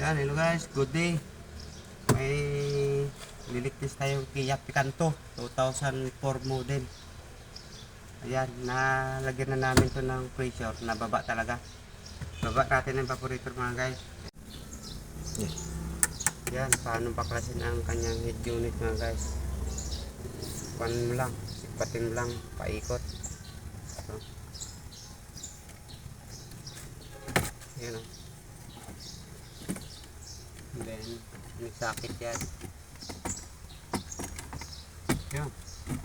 Yan, hello guys, good day. May liliktis tayong Kia Picanto 2004 model. Ayan, nalagyan na namin to ng pressure, nababa talaga. Baba natin ang evaporator mga guys. Yan, paano baklasin ang kanyang head unit mga guys. Pan mo lang, sipatin mo lang, paikot. So, yan o. And then, may sakit yan. Yan,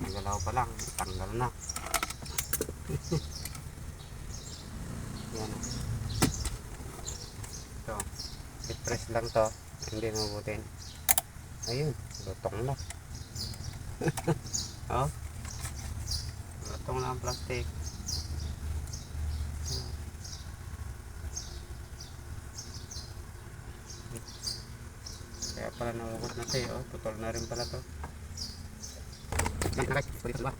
nagalaw pa lang, tanggal na. Yan o. Ito, i-press lang to, hindi mabutin. Ayun, lutong na. Oh, lutong na ang plastic. Kaya pala naugot na tayo, oh, putol na rin pala to. Yan na guys, pwede ba?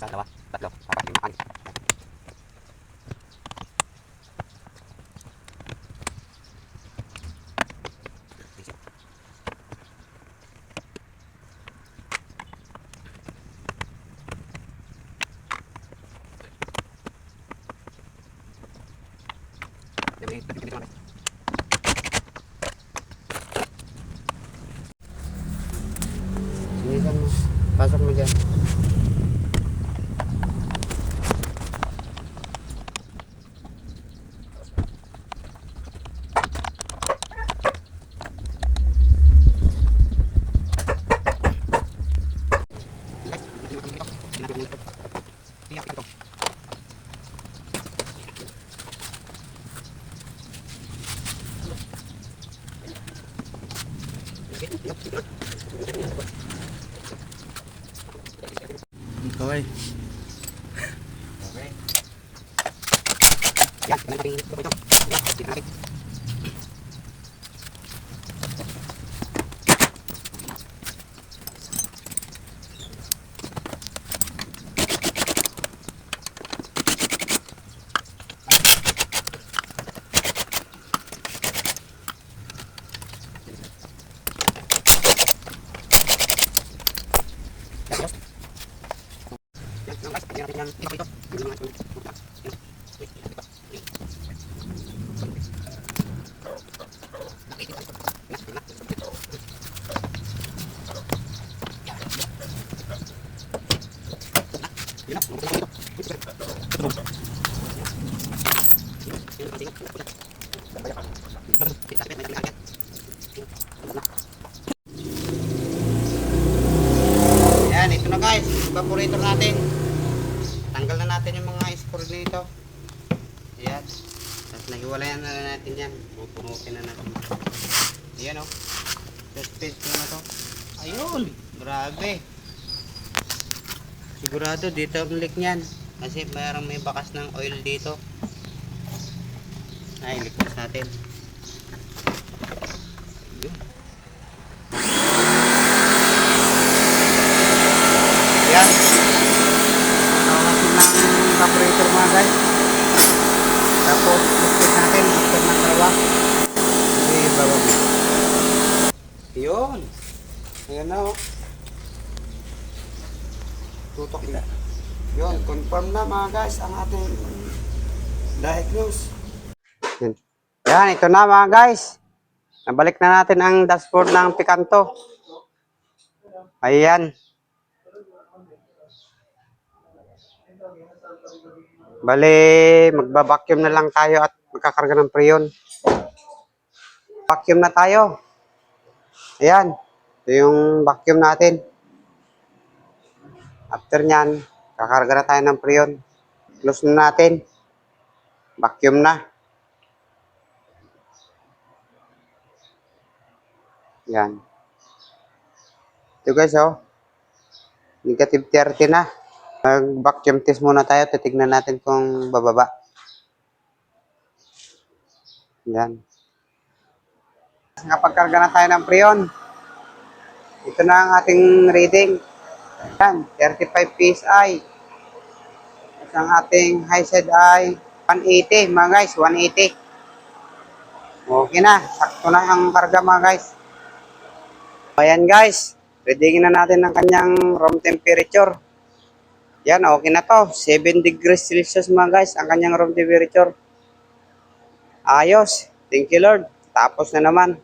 Sa dalawa, tatlo, apat, lima, anim. Sinisan mo, pasok mo dyan. Okay. Okay. Yan, natin ito. Yan, Yan, ito na guys, evaporator natin. Tanggal na natin yung mga screw nito. Yan. Tapos nahiwalayan na natin yan. Pupunutin na natin. Yan o. Suspense na to. Ayun. Grabe. Sigurado dito ang leak nyan. Kasi mayroong may bakas ng oil dito. Ay, lipas natin. Ayun. Yan. Tawasin lang yung evaporator mga guys. Tapos, lipas natin. Lipas ng tawa. Hindi, bawag. Yun. Ayan na o. Tutok na. Yun, confirm na mga guys ang ating diagnose. Yan, ito na mga guys. Nabalik na natin ang dashboard ng Picanto. Ayan. Bale, magba-vacuum na lang tayo at magkakarga ng preyon. Vacuum na tayo. Ayan. Ito yung vacuum natin. After nyan, kakarga na tayo ng preyon. Close na natin. Vacuum na. Yan. Ito guys, oh. Negative 30 na. Mag-vacuum test muna tayo. Titignan natin kung bababa. Yan. Kapag karga na tayo ng preyon. Ito na ang ating reading. Yan, 35 PSI. At ang ating high side ay 180 mga guys, 180. Okay na, sakto na ang karga mga guys. Ayan guys, readingin na natin ang kanyang room temperature. Yan, okay na to. 7 degrees Celsius mga guys, ang kanyang room temperature. Ayos, thank you Lord. Tapos na naman.